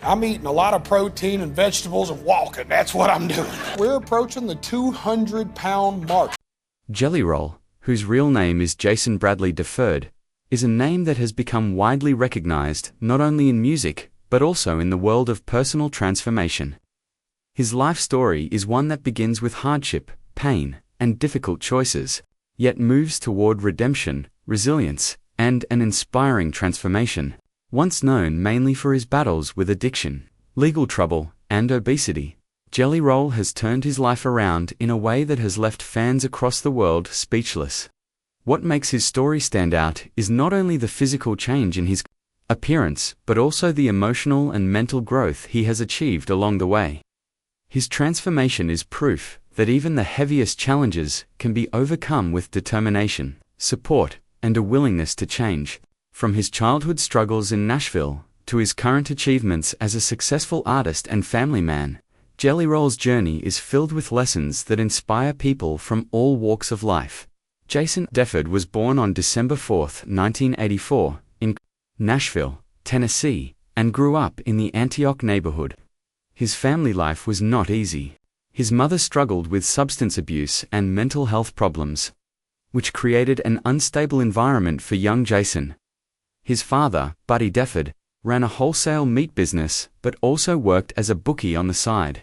I'm eating a lot of protein and vegetables and walking. That's what I'm doing. We're approaching the 200-pound mark. Jelly Roll, whose real name is Jason Bradley Deferred, is a name that has become widely recognized not only in music, but also in the world of personal transformation. His life story is one that begins with hardship, pain, and difficult choices, yet moves toward redemption, resilience, and an inspiring transformation. Once known mainly for his battles with addiction, legal trouble, and obesity, Jelly Roll has turned his life around in a way that has left fans across the world speechless. What makes his story stand out is not only the physical change in his appearance, but also the emotional and mental growth he has achieved along the way. His transformation is proof that even the heaviest challenges can be overcome with determination, support, and a willingness to change. From his childhood struggles in Nashville to his current achievements as a successful artist and family man, Jelly Roll's journey is filled with lessons that inspire people from all walks of life. Jason Deferred was born on December 4, 1984, in Nashville, Tennessee, and grew up in the Antioch neighborhood. His family life was not easy. His mother struggled with substance abuse and mental health problems, which created an unstable environment for young Jason. His father, Buddy Deferred, ran a wholesale meat business but also worked as a bookie on the side.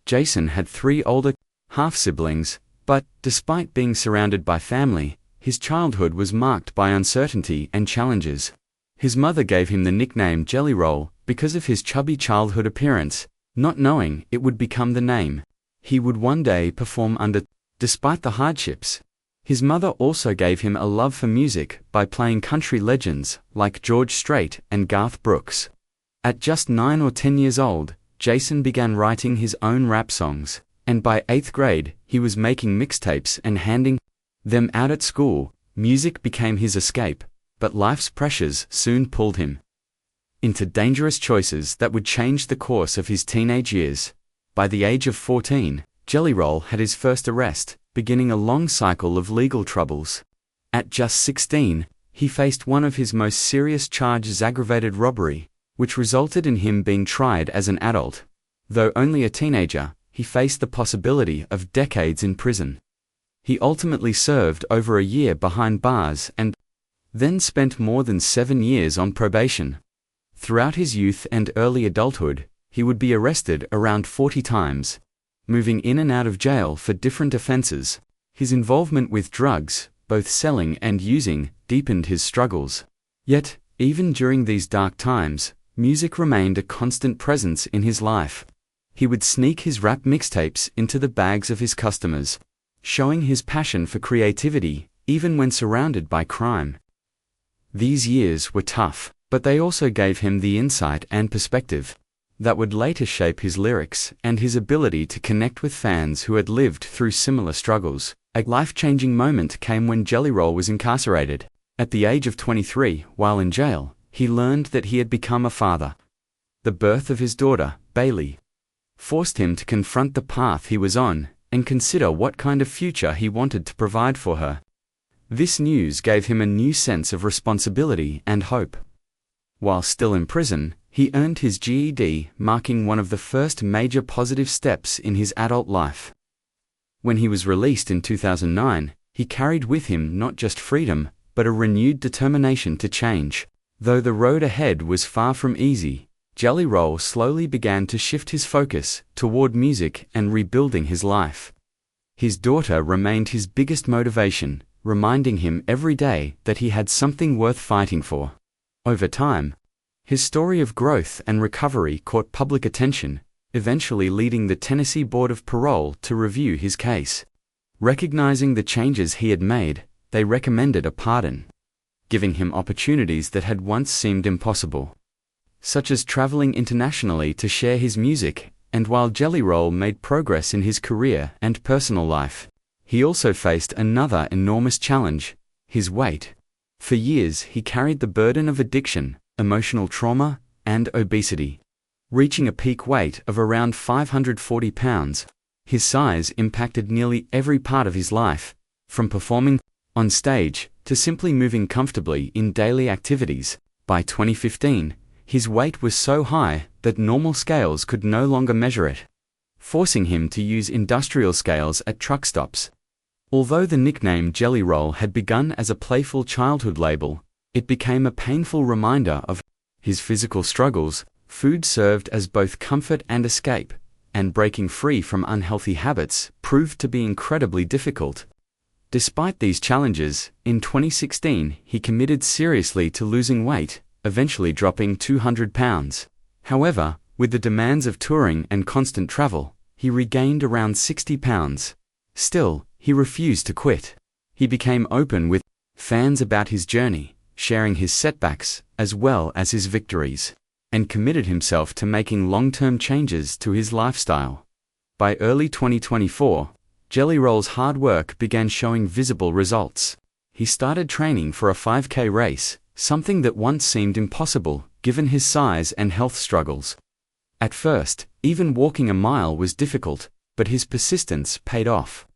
Jason had 3 older half-siblings, but, despite being surrounded by family, his childhood was marked by uncertainty and challenges. His mother gave him the nickname Jelly Roll because of his chubby childhood appearance, not knowing it would become the name he would one day perform under. Despite the hardships, his mother also gave him a love for music by playing country legends like George Strait and Garth Brooks. At just 9 or 10 years old, Jason began writing his own rap songs, and by 8th grade, he was making mixtapes and handing them out at school. Music became his escape, but life's pressures soon pulled him into dangerous choices that would change the course of his teenage years. By the age of 14, Jelly Roll had his first arrest, beginning a long cycle of legal troubles. At just 16, he faced one of his most serious charges, aggravated robbery, which resulted in him being tried as an adult. Though only a teenager, he faced the possibility of decades in prison. He ultimately served over a year behind bars and then spent more than 7 years on probation. Throughout his youth and early adulthood, he would be arrested around 40 times, moving in and out of jail for different offenses. His involvement with drugs, both selling and using, deepened his struggles. Yet, even during these dark times, music remained a constant presence in his life. He would sneak his rap mixtapes into the bags of his customers, showing his passion for creativity, even when surrounded by crime. These years were tough, but they also gave him the insight and perspective that would later shape his lyrics and his ability to connect with fans who had lived through similar struggles. A life-changing moment came when Jelly Roll was incarcerated. At the age of 23, while in jail, he learned that he had become a father. The birth of his daughter, Bailey, forced him to confront the path he was on and consider what kind of future he wanted to provide for her. This news gave him a new sense of responsibility and hope. While still in prison, he earned his GED, marking one of the first major positive steps in his adult life. When he was released in 2009, he carried with him not just freedom, but a renewed determination to change. Though the road ahead was far from easy, Jelly Roll slowly began to shift his focus toward music and rebuilding his life. His daughter remained his biggest motivation, reminding him every day that he had something worth fighting for. Over time, his story of growth and recovery caught public attention, eventually leading the Tennessee Board of Parole to review his case. Recognizing the changes he had made, they recommended a pardon, giving him opportunities that had once seemed impossible, such as traveling internationally to share his music. And while Jelly Roll made progress in his career and personal life, he also faced another enormous challenge: his weight. For years he carried the burden of addiction, emotional trauma, and obesity, reaching a peak weight of around 540 pounds. His size impacted nearly every part of his life, from performing on stage to simply moving comfortably in daily activities. By 2015, His weight was so high that normal scales could no longer measure it, forcing him to use industrial scales at truck stops. Although the nickname Jelly Roll had begun as a playful childhood label, it became a painful reminder of his physical struggles. Food served as both comfort and escape, and breaking free from unhealthy habits proved to be incredibly difficult. Despite these challenges, in 2016 he committed seriously to losing weight, eventually dropping 200 pounds. However, with the demands of touring and constant travel, he regained around 60 pounds. Still, he refused to quit. He became open with fans about his journey, sharing his setbacks as well as his victories, and committed himself to making long-term changes to his lifestyle. By early 2024, Jelly Roll's hard work began showing visible results. He started training for a 5K race, something that once seemed impossible given his size and health struggles. At first, even walking a mile was difficult, but his persistence paid off.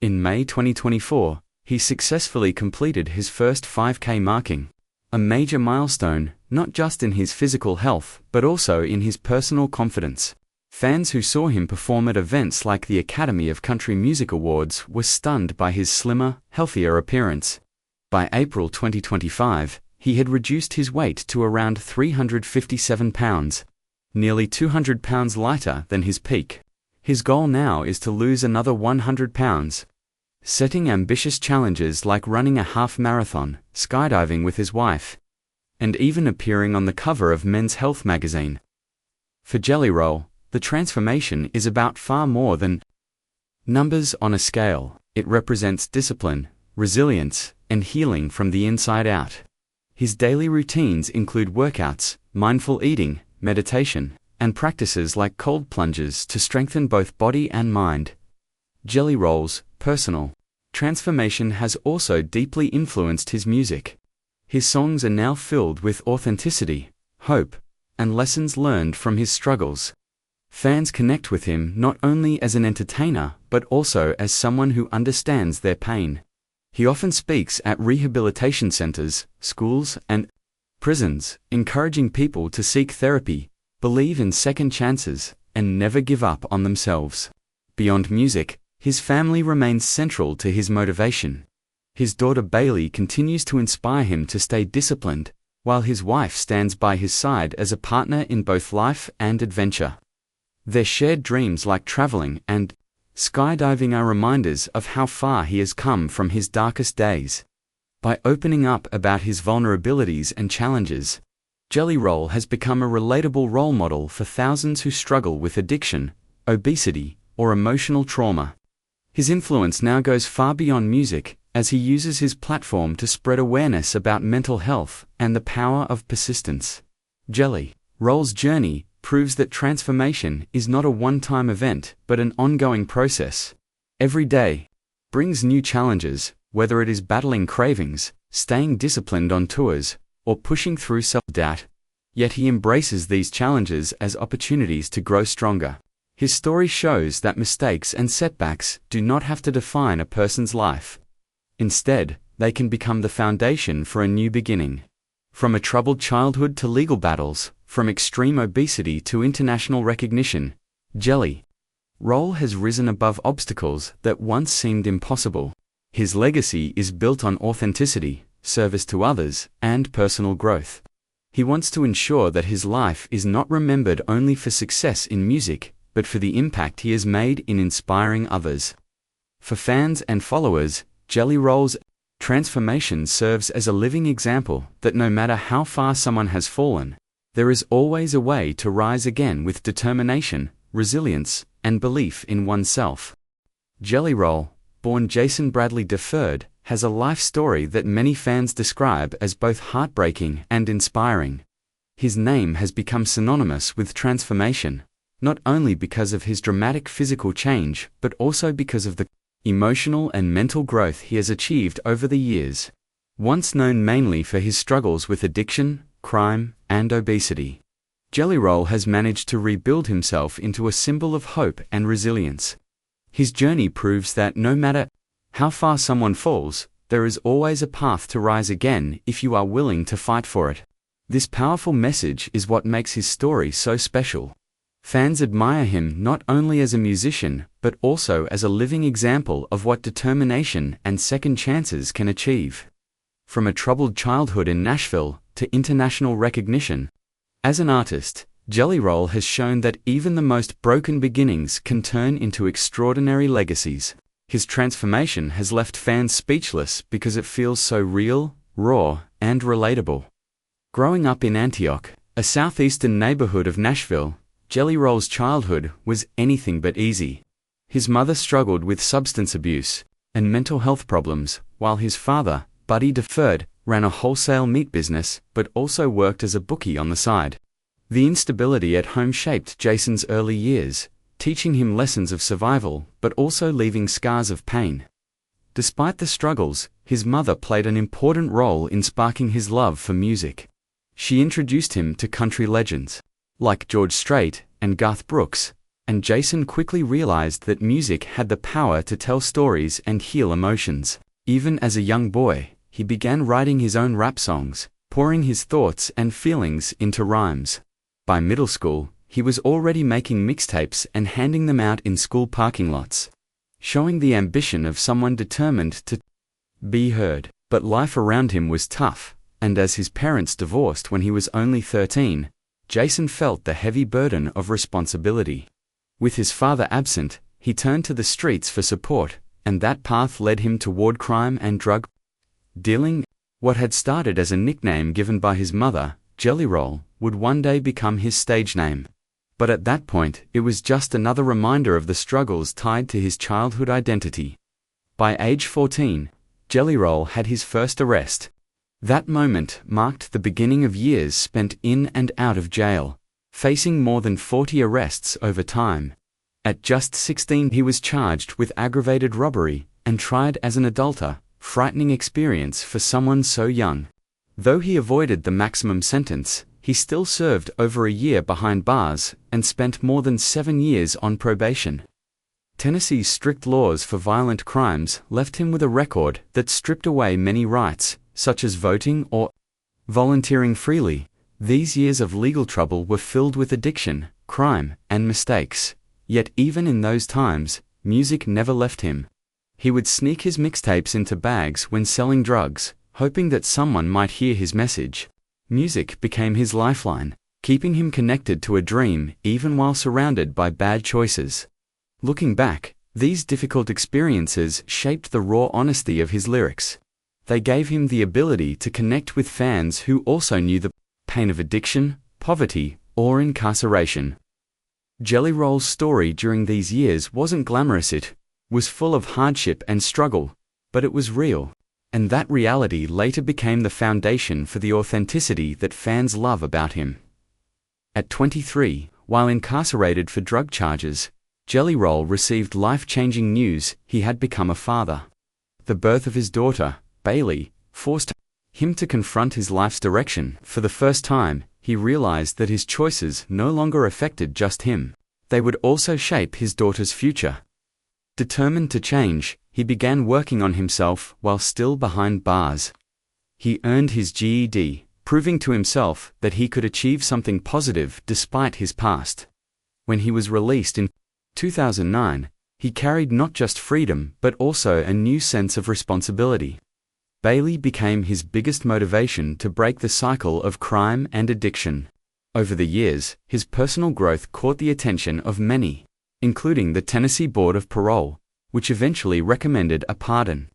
In May 2024, he successfully completed his first 5K marking, a major milestone not just in his physical health but also in his personal confidence. Fans who saw him perform at events like the Academy of Country Music Awards were stunned by his slimmer, healthier appearance. By April 2025, he had reduced his weight to around 357 pounds, nearly 200 pounds lighter than his peak. His goal now is to lose another 100 pounds. Setting ambitious challenges like running a half marathon, skydiving with his wife, and even appearing on the cover of Men's Health magazine. For Jelly Roll, the transformation is about far more than numbers on a scale. It represents discipline, resilience, and healing from the inside out. His daily routines include workouts, mindful eating, meditation, and practices like cold plunges to strengthen both body and mind. Jelly Roll's personal transformation has also deeply influenced his music. His songs are now filled with authenticity, hope, and lessons learned from his struggles. Fans connect with him not only as an entertainer but also as someone who understands their pain. He often speaks at rehabilitation centers, schools, and prisons, encouraging people to seek therapy, believe in second chances, and never give up on themselves. Beyond music, his family remains central to his motivation. His daughter Bailey continues to inspire him to stay disciplined, while his wife stands by his side as a partner in both life and adventure. Their shared dreams like traveling and skydiving are reminders of how far he has come from his darkest days. By opening up about his vulnerabilities and challenges, Jelly Roll has become a relatable role model for thousands who struggle with addiction, obesity, or emotional trauma. His influence now goes far beyond music, as he uses his platform to spread awareness about mental health and the power of persistence. Jelly Roll's journey proves that transformation is not a one-time event but an ongoing process. Every day brings new challenges, whether it is battling cravings, staying disciplined on tours, or pushing through self-doubt. Yet he embraces these challenges as opportunities to grow stronger. His story shows that mistakes and setbacks do not have to define a person's life. Instead, they can become the foundation for a new beginning. From a troubled childhood to legal battles, from extreme obesity to international recognition, Jelly Roll has risen above obstacles that once seemed impossible. His legacy is built on authenticity, service to others, and personal growth. He wants to ensure that his life is not remembered only for success in music, but for the impact he has made in inspiring others. For fans and followers, Jelly Roll's transformation serves as a living example that no matter how far someone has fallen, there is always a way to rise again with determination, resilience, and belief in oneself. Jelly Roll, born Jason Bradley III, has a life story that many fans describe as both heartbreaking and inspiring. His name has become synonymous with transformation, not only because of his dramatic physical change but also because of the emotional and mental growth he has achieved over the years. Once known mainly for his struggles with addiction, crime, and obesity, Jelly Roll has managed to rebuild himself into a symbol of hope and resilience. His journey proves that no matter how far someone falls, there is always a path to rise again if you are willing to fight for it. This powerful message is what makes his story so special. Fans admire him not only as a musician, but also as a living example of what determination and second chances can achieve. From a troubled childhood in Nashville to international recognition, as an artist, Jelly Roll has shown that even the most broken beginnings can turn into extraordinary legacies. His transformation has left fans speechless because it feels so real, raw, and relatable. Growing up in Antioch, a southeastern neighborhood of Nashville, Jelly Roll's childhood was anything but easy. His mother struggled with substance abuse and mental health problems, while his father, Buddy Deferred, ran a wholesale meat business but also worked as a bookie on the side. The instability at home shaped Jason's early years, teaching him lessons of survival but also leaving scars of pain. Despite the struggles, his mother played an important role in sparking his love for music. She introduced him to country legends like George Strait and Garth Brooks, and Jason quickly realized that music had the power to tell stories and heal emotions. Even as a young boy, he began writing his own rap songs, pouring his thoughts and feelings into rhymes. By middle school, he was already making mixtapes and handing them out in school parking lots, showing the ambition of someone determined to be heard. But life around him was tough, and as his parents divorced when he was only 13, Jason felt the heavy burden of responsibility. With his father absent, he turned to the streets for support, and that path led him toward crime and drug dealing. What had started as a nickname given by his mother, Jelly Roll, would one day become his stage name. But at that point, it was just another reminder of the struggles tied to his childhood identity. By age 14, Jelly Roll had his first arrest. That moment marked the beginning of years spent in and out of jail, facing more than 40 arrests over time. At just 16, he was charged with aggravated robbery and tried as an adulterer, frightening experience for someone so young. Though he avoided the maximum sentence, he still served over a year behind bars and spent more than 7 years on probation. Tennessee's strict laws for violent crimes left him with a record that stripped away many rights, such as voting or volunteering freely. These years of legal trouble were filled with addiction, crime, and mistakes. Yet even in those times, music never left him. He would sneak his mixtapes into bags when selling drugs, hoping that someone might hear his message. Music became his lifeline, keeping him connected to a dream even while surrounded by bad choices. Looking back, these difficult experiences shaped the raw honesty of his lyrics. They gave him the ability to connect with fans who also knew the pain of addiction, poverty, or incarceration. Jelly Roll's story during these years wasn't glamorous. It was full of hardship and struggle, but it was real. And that reality later became the foundation for the authenticity that fans love about him. At 23, while incarcerated for drug charges, Jelly Roll received life-changing news: he had become a father. The birth of his daughter, Bailey, forced him to confront his life's direction. For the first time, he realized that his choices no longer affected just him. They would also shape his daughter's future. Determined to change, he began working on himself while still behind bars. He earned his GED, proving to himself that he could achieve something positive despite his past. When he was released in 2009, he carried not just freedom but also a new sense of responsibility. Bailey became his biggest motivation to break the cycle of crime and addiction. Over the years, his personal growth caught the attention of many, including the Tennessee Board of Parole, which eventually recommended a pardon.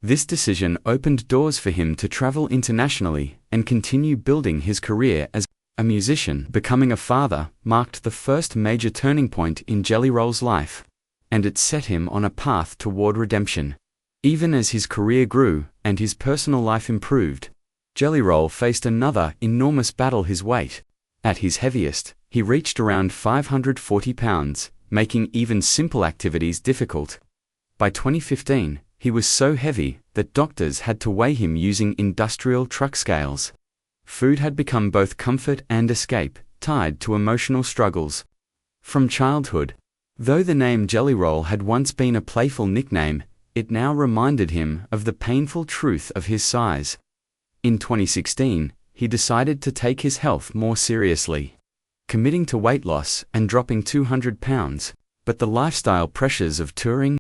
This decision opened doors for him to travel internationally and continue building his career as a musician. Becoming a father marked the first major turning point in Jelly Roll's life, and it set him on a path toward redemption. Even as his career grew and his personal life improved, Jelly Roll faced another enormous battle: his weight. At his heaviest, he reached around 540 pounds, making even simple activities difficult. By 2015, he was so heavy that doctors had to weigh him using industrial truck scales. Food had become both comfort and escape, tied to emotional struggles from childhood. Though the name Jelly Roll had once been a playful nickname, it now reminded him of the painful truth of his size. In 2016, he decided to take his health more seriously, committing to weight loss and dropping 200 pounds. But the lifestyle pressures of touring,